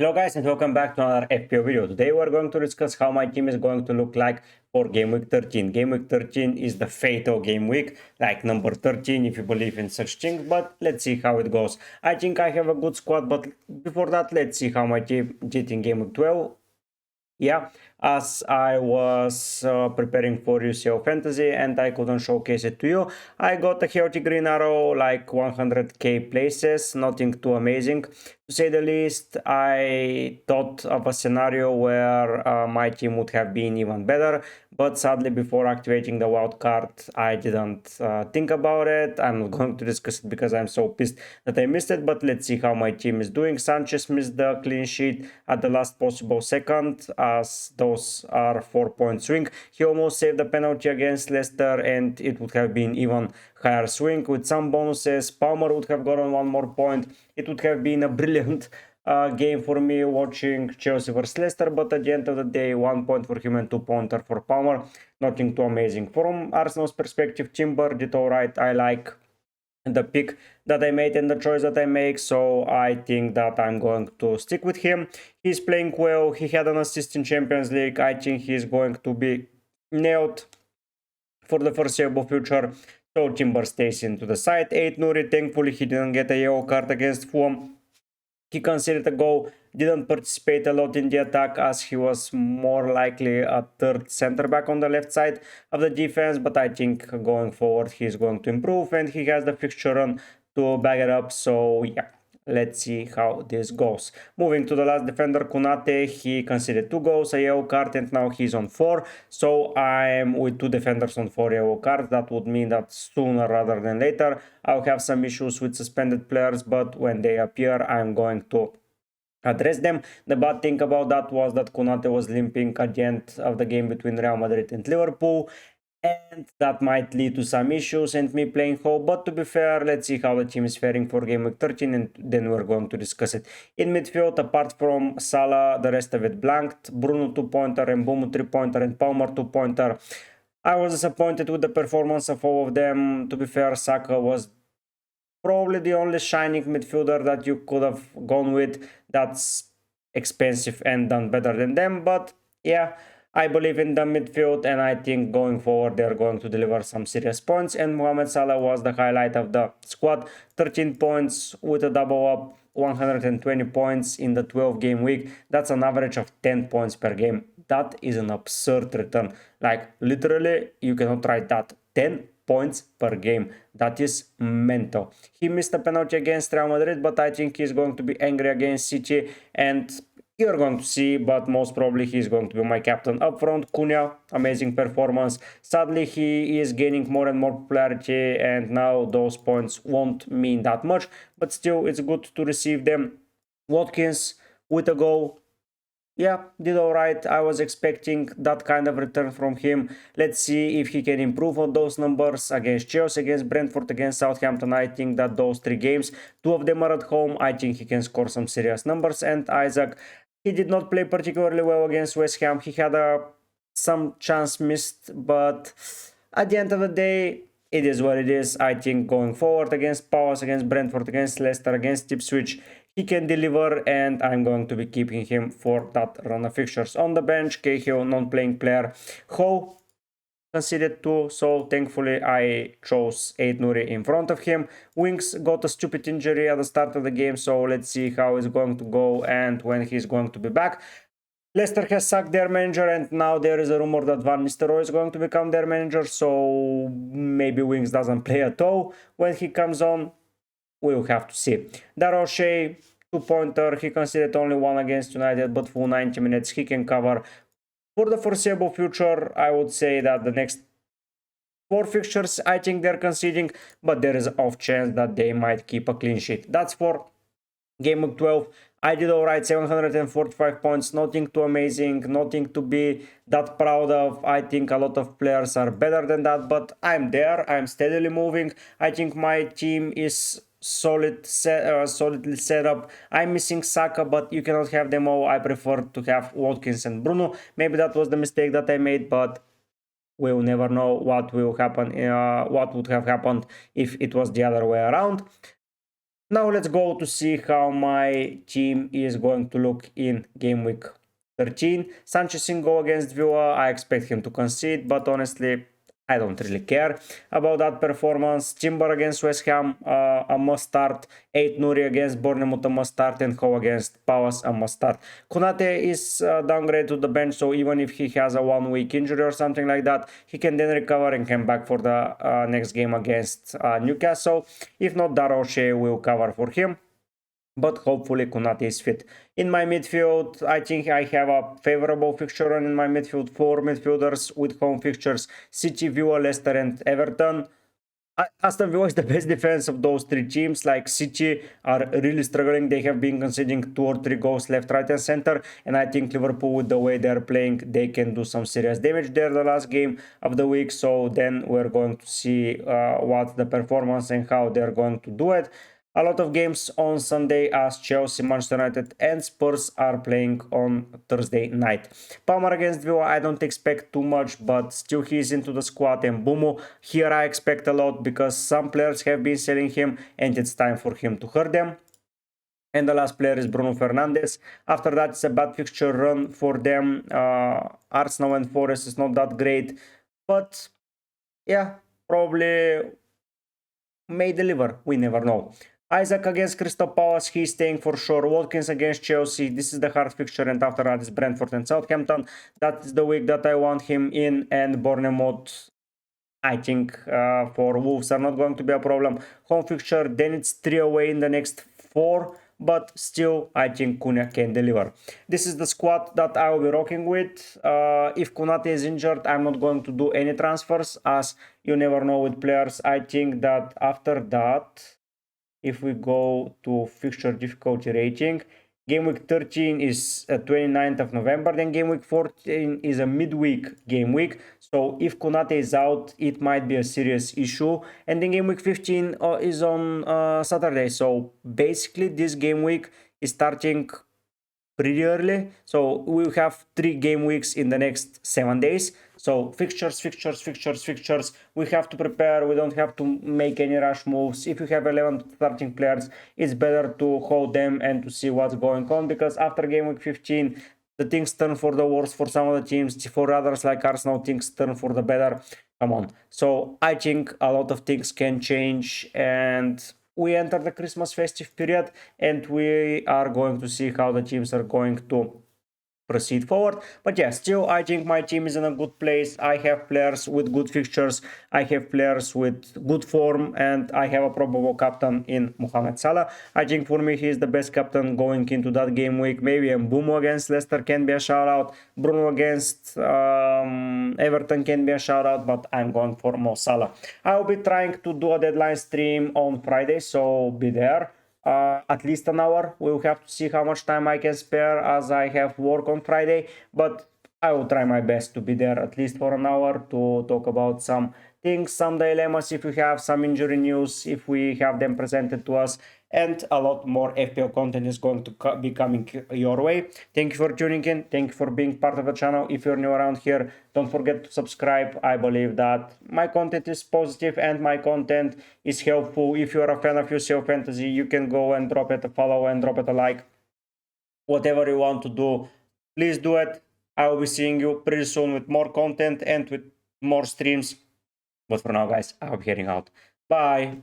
Hello guys and welcome back to another FPL video. Today we're going to discuss how my team is going to look like for Game Week 13. Game Week 13 is the fatal game week, like number 13 if you believe in such things, but let's see how it goes. I think I have a good squad, but before that let's see how my team did in Game Week 12. Yeah, as I was preparing for UCL Fantasy and I couldn't showcase it to you, I got a healthy green arrow, like 100k places, nothing too amazing. To say the least, I thought of a scenario where my team would have been even better, but sadly before activating the wild card, I didn't think about it. I'm not going to discuss it because I'm so pissed that I missed it, but let's see how my team is doing. Sanchez missed the clean sheet at the last possible second, as those are 4-point swing. He almost saved the penalty against Leicester and it would have been even higher swing. With some bonuses, Palmer would have gotten one more point. It would have been a brilliant game for me watching Chelsea versus Leicester, but at the end of the day, 1 point for him and 2-pointer for Palmer. Nothing too amazing. From Arsenal's perspective, Timber did alright. I like the pick that I made and the choice that I make, so I think that I'm going to stick with him. He's playing well. He had an assist in Champions League. I think he's going to be nailed for the foreseeable future. So Timber stays into the side. 8 Nuri, thankfully he didn't get a yellow card against Fulham. He conceded a goal, didn't participate a lot in the attack as he was more likely a third center back on the left side of the defense, but I think going forward he's going to improve and he has the fixture run to back it up, so yeah. Let's see how this goes. Moving to the last defender, Konate, he conceded 2 goals, a yellow card, and now he's on 4. So I'm with 2 defenders on 4 yellow cards. That would mean that sooner rather than later, I'll have some issues with suspended players, but when they appear, I'm going to address them. The bad thing about that was that Konate was limping at the end of the game between Real Madrid and Liverpool, and that might lead to some issues and me playing home. But to be fair, let's see how the team is faring for Game Week 13 and then we're going to discuss it. In midfield, apart from Salah, the rest of it blanked. Bruno 2-pointer, and Mbumo 3-pointer, and Palmer 2-pointer. I was disappointed with the performance of all of them. To be fair, Saka was probably the only shining midfielder that you could have gone with. That's expensive and done better than them, but yeah, I believe in the midfield and I think going forward they're going to deliver some serious points, and Mohamed Salah was the highlight of the squad. 13 points with a double up, 120 points in the 12-game week. That's an average of 10 points per game. That is an absurd return. Like literally you cannot write that. 10 points per game. That is mental. He missed a penalty against Real Madrid, but I think he's going to be angry against City and you're going to see, but most probably he's going to be my captain up front. Cunha, amazing performance. Sadly, he is gaining more and more popularity and now those points won't mean that much, but still it's good to receive them. Watkins with a goal. Yeah, did alright. I was expecting that kind of return from him. Let's see if he can improve on those numbers against Chelsea, against Brentford, against Southampton. I think that those 3 games, 2 of them are at home. I think he can score some serious numbers. And Isaac, he did not play particularly well against West Ham. He had some chance missed, but at the end of the day, it is what it is. I think going forward against Palace, against Brentford, against Leicester, against Ipswich, he can deliver and I'm going to be keeping him for that run of fixtures. On the bench, Cahill, non-playing player. Ho conceded 2, so thankfully I chose 8 Nuri in front of him. Winks got a stupid injury at the start of the game, so let's see how it's going to go and when he's going to be back. Leicester has sacked their manager and now there is a rumor that Van Nistelrooy is going to become their manager, so maybe Winks doesn't play at all when he comes on. We'll have to see. Darryl Shea, 2-pointer, he conceded only 1 against United, but full 90 minutes he can cover. For the foreseeable future, I would say that the next 4 fixtures, I think they're conceding, but there is an off chance that they might keep a clean sheet. That's for Game Week 12. I did alright, 745 points, nothing too amazing, nothing to be that proud of. I think a lot of players are better than that, but I'm there, I'm steadily moving. I think my team is solidly set up. I'm missing Saka, but you cannot have them all. I prefer to have Watkins and Bruno. Maybe that was the mistake that I made, but we'll never know what will happen, what would have happened if it was the other way around. Now let's go to see how my team is going to look in game week 13. Sanchez in goal against Villa. I expect him to concede, but honestly, I don't really care about that performance. Timber against West Ham, a must start. 8 Nuri against Bournemouth, a must start. And Ho against Palace, a must start. Konate is downgraded to the bench, so even if he has a 1 week injury or something like that, he can then recover and come back for the next game against Newcastle. If not, Darrell Shea will cover for him, but hopefully Konate is fit. In my midfield, I think I have a favorable fixture run in my midfield. 4 midfielders with home fixtures: City, Villa, Leicester and Everton. Aston Villa is the best defense of those 3 teams. Like, City are really struggling. They have been conceding 2 or 3 goals left, right and center, and I think Liverpool, with the way they're playing, they can do some serious damage there the last game of the week. So then we're going to see what's the performance and how they're going to do it. A lot of games on Sunday, as Chelsea, Manchester United and Spurs are playing on Thursday night. Palmer against Villa, I don't expect too much, but still he's into the squad. And Bumo, here I expect a lot because some players have been selling him and it's time for him to hurt them. And the last player is Bruno Fernandes. After that, it's a bad fixture run for them. Arsenal and Forest is not that great, but yeah, probably may deliver. We never know. Isaac against Crystal Palace, he's staying for sure. Watkins against Chelsea, this is the hard fixture, and after that is Brentford and Southampton. That is the week that I want him in, and Bournemouth, I think for Wolves are not going to be a problem. Home fixture, then it's 3 away in the next 4, but still I think Cunha can deliver. This is the squad that I will be rocking with. If Konate is injured, I'm not going to do any transfers, as you never know with players. I think that after that, if we go to fixture difficulty rating, game week 13 is 29th of November, then game week 14 is a midweek game week. So if Konate is out, it might be a serious issue. And then game week 15 is on Saturday. So basically this game week is starting pretty early. So we'll have 3 game weeks in the next 7 days. So fixtures. We have to prepare. We don't have to make any rush moves. If you have 11 starting players, it's better to hold them and to see what's going on, because after game week 15, the things turn for the worse for some of the teams. For others like Arsenal, things turn for the better. Come on. So I think a lot of things can change, and we enter the Christmas festive period, and we are going to see how the teams are going to proceed forward. But yeah, still I think my team is in a good place. I have players with good fixtures, I have players with good form, and I have a probable captain in Mohamed Salah. I think for me he is the best captain going into that game week. Maybe Mbumo against Leicester can be a shout out, Bruno against Everton can be a shout out, but I'm going for Mo Salah. I will be trying to do a deadline stream on Friday, so be there. At least an hour. We'll have to see how much time I can spare, as I have work on Friday, but I will try my best to be there at least for an hour to talk about some things, some dilemmas, if we have some injury news, if we have them presented to us, and a lot more FPL content is going to be coming your way. Thank you for tuning in. Thank you for being part of the channel. If you're new around here, don't forget to subscribe. I believe that my content is positive and my content is helpful. If you're a fan of UCL Fantasy, you can go and drop it a follow and drop it a like. Whatever you want to do, please do it. I will be seeing you pretty soon with more content and with more streams. But for now, guys, I'll be heading out. Bye.